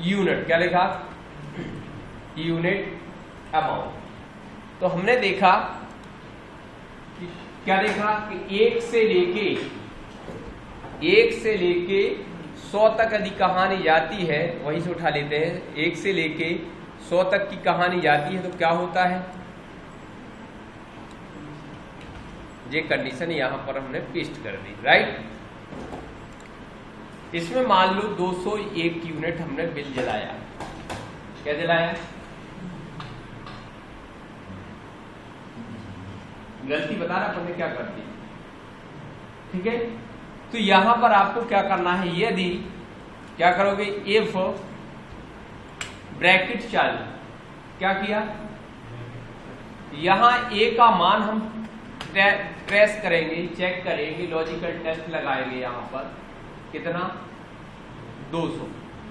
Unit, क्या लिखा, unit amount. तो हमने देखा कि क्या देखा कि 1 से लेके 100 तक यदि कहानी जाती है, वहीं से उठा लेते हैं, 1 से लेके 100 तक की कहानी जाती है तो क्या होता है, ये कंडीशन यहां पर हमने पेस्ट कर दी, राइट। इसमें मान लो 201 यूनिट हमने बिल जलाया, क्या जलाया, गलती बता रहा हमने क्या कर दी, ठीक है। तो यहां पर आपको क्या करना है, यदि क्या करोगे, इफ ब्रैकेट चालू, क्या किया, यहां ए का मान हम ट्रेस करेंगे, चेक करेंगे, लॉजिकल टेस्ट लगाएंगे, यहां पर कितना 200,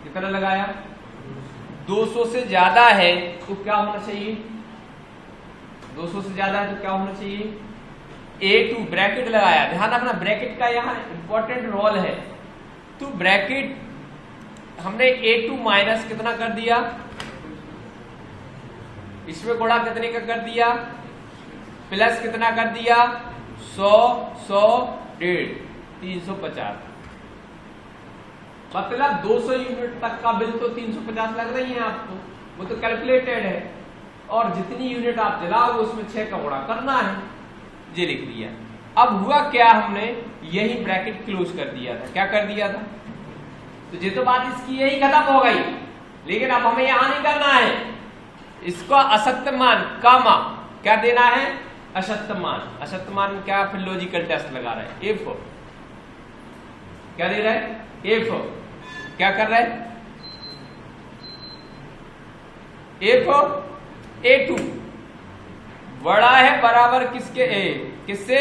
कितना लगाया 200 से ज्यादा है तो क्या होना चाहिए, 200 से ज्यादा है तो क्या होना चाहिए, A2 ब्रैकेट लगाया, ध्यान रखना ब्रैकेट का यहाँ इंपॉर्टेंट रोल है। तो ब्रैकेट हमने A2 माइनस कितना कर दिया, इसमें गुणा कितने का कर दिया, प्लस कितना कर दिया, 100 100 150 350, मतलब 200 यूनिट तक का बिल तो 350 लग रही है आपको, वो तो कैलकुलेटेड है, और जितनी यूनिट आप जलाओगे उसमें 6 का गुणा करना है, ये लिख दिया। अब हुआ क्या, हमने यही ब्रैकेट क्लोज कर दिया था, क्या कर दिया था, तो ये तो बात इसकी यही खत्म हो गई, लेकिन अब हमें यहां नहीं करना है, इसका असत्य मान कामा क्या देना है, असत्य मान, असत्य मान में क्या, फिर लॉजिकल टेस्ट लगा रहे हैं, इफ क्या दे रहा है, इफ क्या कर रहा है, इफ A2 बड़ा है बराबर किसके, किससे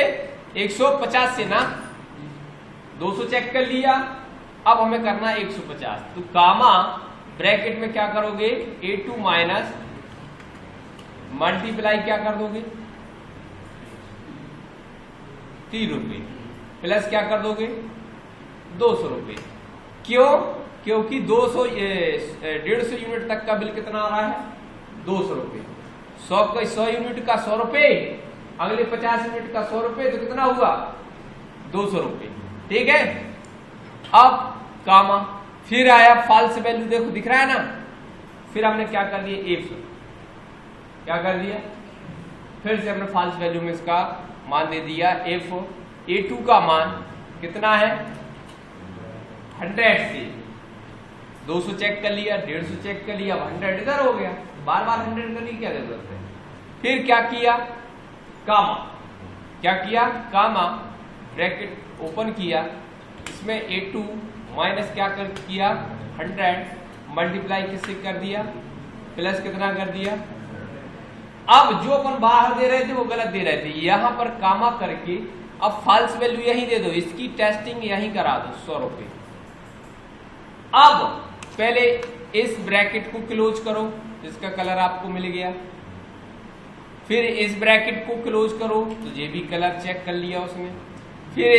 150 से ना, 200 चेक कर लिया, अब हमें करना है 150, तो कामा ब्रैकेट में क्या करोगे, A2 माइनस मल्टीप्लाई क्या कर दोगे 3 रुपए, प्लस क्या कर दोगे 200 रुपए, क्यों, क्योंकि 150 यूनिट तक का बिल कितना आ रहा है, 200 रुपए, 100 यूनिट का 100 रुपए, अगले 50 यूनिट का 100 रुपए, तो कितना हुआ 200 रुपए, ठीक है। अब कामा फिर आया फॉल्स वैल्यू, देखो दिख रहा है ना, फिर हमने क्या कर दिया, इफ क्या कर दिया, फिर से हमने फॉल्स वैल्यू में इसका मान दे दिया, इफ A2 का मान कितना है 100 से, 200 चेक कर लिया, 150 चेक कर लिया, 100 इधर हो गया, बार बार 100 करने की क्या जरूरत है। फिर क्या किया, कामा, क्या किया, कामा ब्रैकेट ओपन किया, इसमें A2 माइनस क्या कर किया 100 मल्टीप्लाई किससे कर दिया, प्लस कितना कर दिया, अब जो अपन बाहर दे रहे थे वो गलत दे रहे थे, यहां पर कामा करके अब फॉल्स वैल्यू यही दे दो, इसकी टेस्टिंग यही करा दो 100 रुपए। अब पहले इस ब्रैकेट को क्लोज करो, इसका कलर आपको मिल गया, फिर इस ब्रैकेट को क्लोज करो, तो ये भी कलर चेक कर लिया उसमें, फिर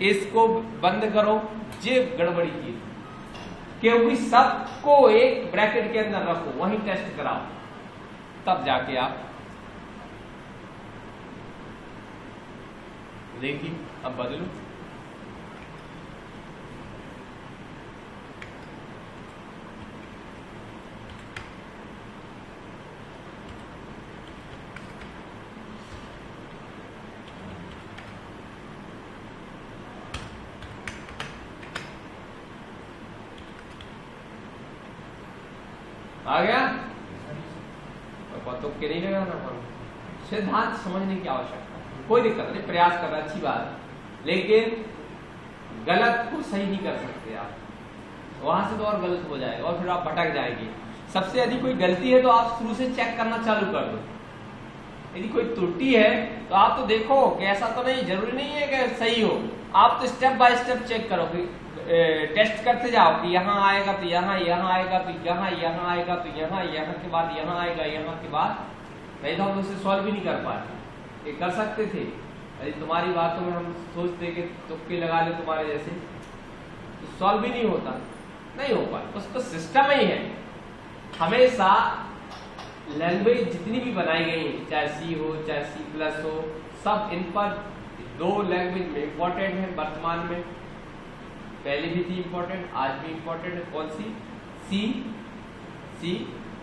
इसको बंद करो, ये गड़बड़ी की, क्योंकि सबको एक ब्रैकेट के अंदर रखो, वहीं टेस्ट कराओ, तब जाके आप देखिए। अब बदलो, आ गया, तो के नहीं लगाना, सिद्धांत समझने की आवश्यकता, कोई दिक्कत नहीं, प्रयास करना अच्छी बात है, लेकिन गलत को सही नहीं कर सकते आप, वहां से तो और गलत हो जाएगा और फिर आप भटक जाएंगे। सबसे यदि कोई गलती है तो आप शुरू से चेक करना चालू कर दो, यदि कोई त्रुटि है तो आप तो देखो कि ऐसा तो नहीं, जरूरी नहीं है कि सही हो, आप तो स्टेप बाय स्टेप चेक करोगे, टेस्ट करते जाओ कि यहाँ आएगा तो यहाँ, यहाँ आएगा तो यहाँ, यहाँ आएगा तो यहाँ, यहाँ के बाद यहाँ आएगा, यहाँ के बाद, नहीं तो हम उसे सॉल्व भी नहीं कर पाते, ये कर सकते थे, यदि तुम्हारी बातों में हम सोचते कि तुक्के लगा ले तुम्हारे जैसे, तो सॉल्व भी नहीं होता, नहीं हो पाए, उसको सिस्टम ही है। हमेशा लैंग्वेज जितनी भी बनाई गई है, चाहे सी हो चाहे सी प्लस हो, सब इन पर दो लैंग्वेज में इंपॉर्टेंट है वर्तमान में, पहले भी थी इंपॉर्टेंट, आज भी इंपॉर्टेंट है। कौन सी? सी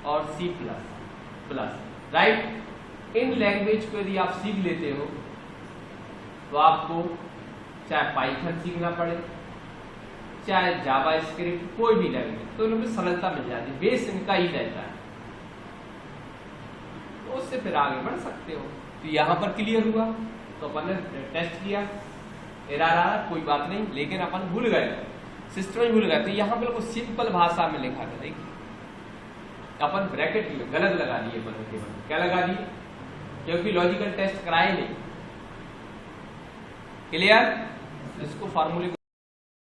और सी प्लस, राइट। इन लैंग्वेज को यदि आप सीख लेते हो तो आपको चाहे पाइथन सीखना पड़े, चाहे जावा स्क्रिप्ट, कोई भी लैंग्वेज, तो इनमें सरलता मिल जाती है, बेस इनका ही रहता है, तो उससे फिर आगे बढ़ सकते हो। तो यहां पर क्लियर हुआ, तो अपन ने टेस्ट किया, एरर आ रहा, कोई बात नहीं, लेकिन अपन भूल गए, सिस्टम ही भूल गए। तो यहां बिल्कुल सिंपल भाषा में लिखा था, देखिए अपन ब्रैकेट गलत लगा दिए, क्या लगा दिए, क्योंकि लॉजिकल टेस्ट कराए नहीं। क्लियर? इसको फार्मूले